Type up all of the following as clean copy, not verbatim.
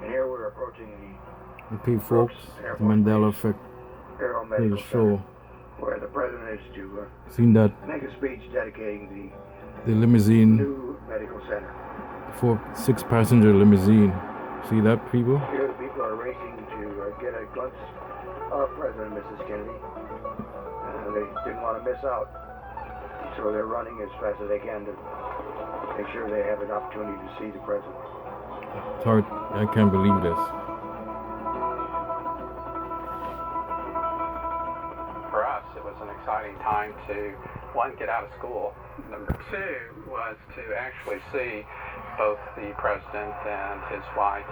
And here we're approaching Okay, folks, the Mandela effect. Here's the show. Where the president is to Seen that make a speech dedicating the limousine, new medical center. 6-passenger limousine. See that, people? Here the people are racing to get a glimpse of President and Mrs. Kennedy. They didn't want to miss out, so they're running as fast as they can to make sure they have an opportunity to see the president. It's hard. I can't believe this. For us, it was an exciting time to, one, get out of school. Number two was to actually see both the president and his wife.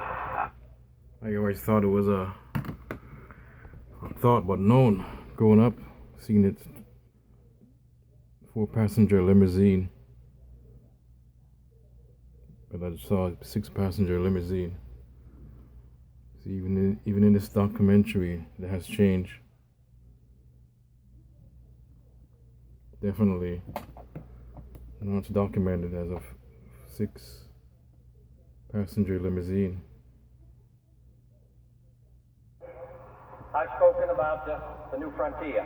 I always thought it was but known growing up, seeing it 4-passenger limousine. But I saw a 6-passenger limousine. See, even in this documentary, that has changed. Definitely. Now it's documented as a 6-passenger limousine. I've spoken about the new frontier.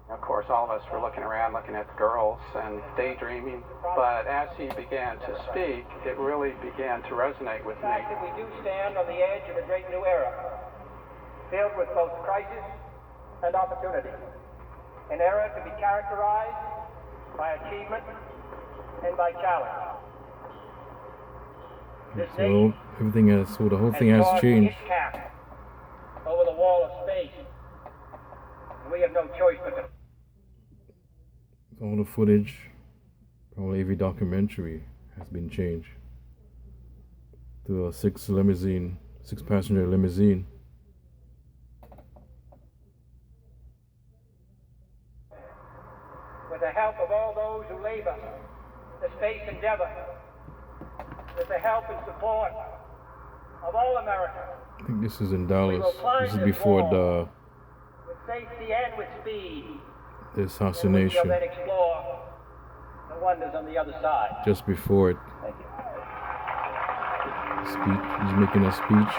Of course, all of us were looking around, looking at the girls and daydreaming. But as he began to speak, it really began to resonate with The me. fact that we do stand on the edge of a great new era, filled with both crisis and opportunity. An era to be characterized by achievement and by challenge. This So everything has, so the whole thing has drawn changed. its cap over the wall of space. And we have no choice but to All the footage, probably every documentary has been changed to a 6-passenger limousine. with the help of all those who labor the space endeavor, with the help and support of all America, I think this is in Dallas. will climb This is this before wall with safety and with speed, the and we shall assassination. then explore the wonders on the other side. Just before it. Thank you. Speech. He's making a speech.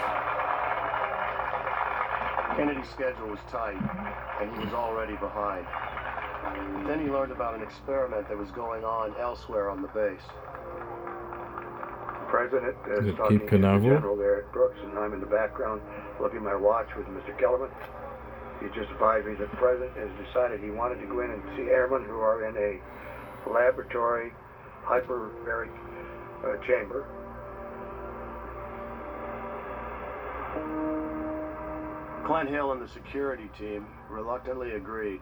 Kennedy's schedule was tight, and he was already behind. But then he learned about an experiment that was going on elsewhere on the base. The president Is is it talking Cape to the Canaveral? general there at Brooks, and I'm in the background looking at my watch with Mr. Kellerman. He just advised me that the president has decided he wanted to go in and see airmen who are in a laboratory hyperbaric chamber. Glenn Hill and the security team reluctantly agreed.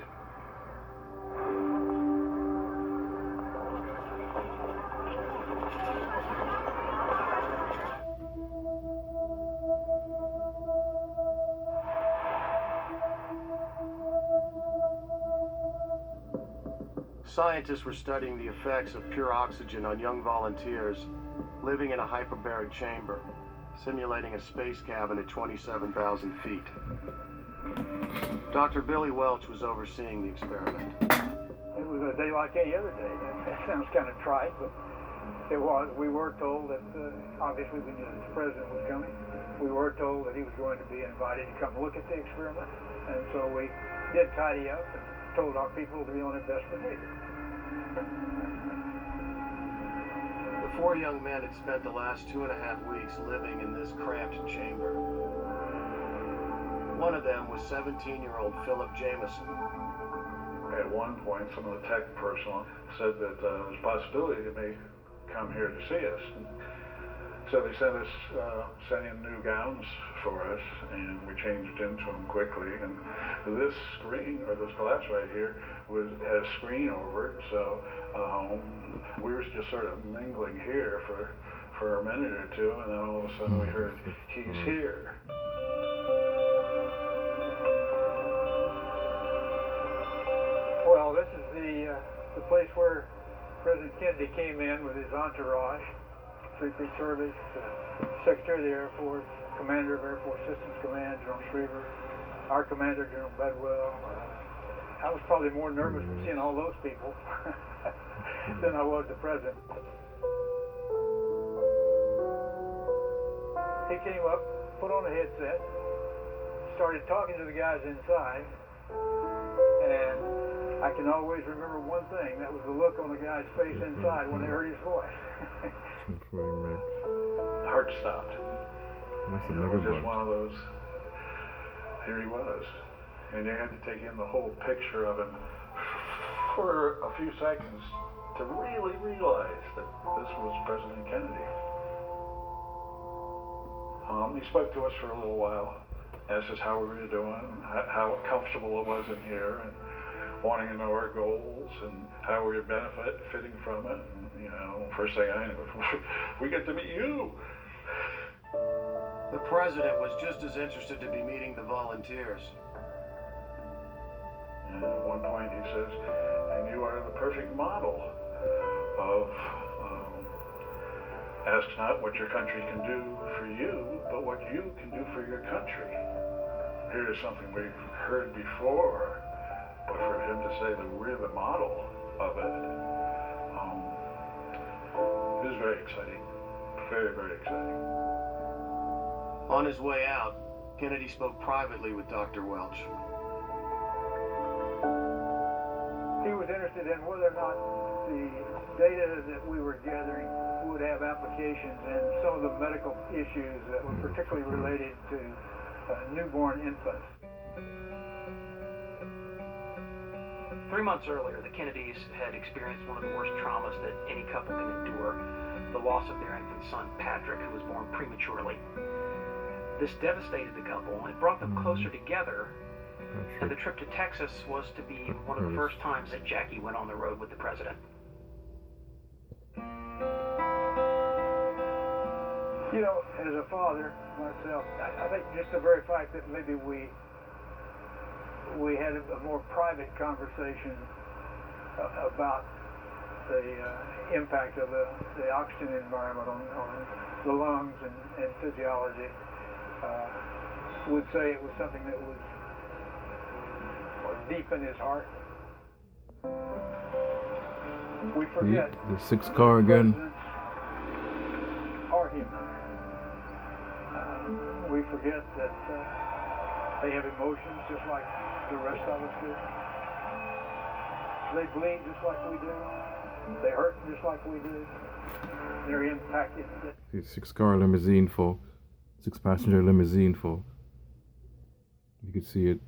Scientists were studying the effects of pure oxygen on young volunteers living in a hyperbaric chamber, simulating a space cabin at 27,000 feet. Dr. Billy Welch was overseeing the experiment. It was a day like any other day. That sounds kind of trite, but it was. We were told that, obviously we knew that the president was coming. We were told that he was going to be invited to come look at the experiment. And so we did tidy up and told our people to be on their best behavior. The 4 young men had spent the last 2.5 weeks living in this cramped chamber. One of them was 17-year-old Philip Jameson. At one point, some of the tech personnel said that there's a possibility they may come here to see us. And so they sent in new gowns for us, and we changed into them quickly. And this screen, or this glass right here, had a screen over it, so we were just sort of mingling here for a minute or two, and then all of a sudden we heard, "He's here." Well, this is the place where President Kennedy came in with his entourage, Secret Service, Secretary of the Air Force, Commander of Air Force Systems Command, General Shriver, our Commander, General Bedwell. I was probably more nervous from seeing all those people than I was the President. He came up put on a headset, started talking to the guys inside, and I can always remember one thing. That was the look on the guy's face inside when they heard his voice. The heart stopped. That's It another was just bunch. one of those, here he was. And you had to take in the whole picture of him for a few seconds to really realize that this was President Kennedy. He spoke to us for a little while, asked us how we were doing, how comfortable it was in here, and wanting to know our goals and how we were benefiting from it. And, you know, first thing I knew, we get to meet you. The president was just as interested to be meeting the volunteers. And at one point he says, and you are the perfect model of ask not what your country can do for you, but what you can do for your country. Here is something we've heard before, but for him to say that we're the model of it, it is very exciting. Very, very exciting. On his way out, Kennedy spoke privately with Dr. Welch. He was interested in whether or not the data that we were gathering would have applications in some of the medical issues that were particularly related to newborn infants. 3 months earlier, the Kennedys had experienced one of the worst traumas that any couple can endure, the loss of their infant son, Patrick, who was born prematurely. This devastated the couple and brought them closer together, and the trip to Texas was to be one of the first times that Jackie went on the road with the president. You know, as a father myself, I think just the very fact that maybe we had a more private conversation about the impact of the oxygen environment on the lungs and physiology, would say it was something that was deep in his heart. We forget The 6 car again. presidents are human. We forget that they have emotions just like the rest of us do. They bleed just like we do. They hurt just like we do. They're impacted. See, 6 car limousine, folks. 6 passenger limousine, folks. You can see it.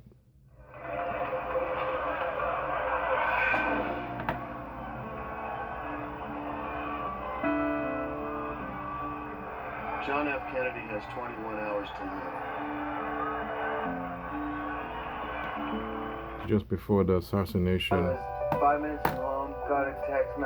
John F. Kennedy has 21 hours to live. Just before the assassination. 5 minutes alone, got a text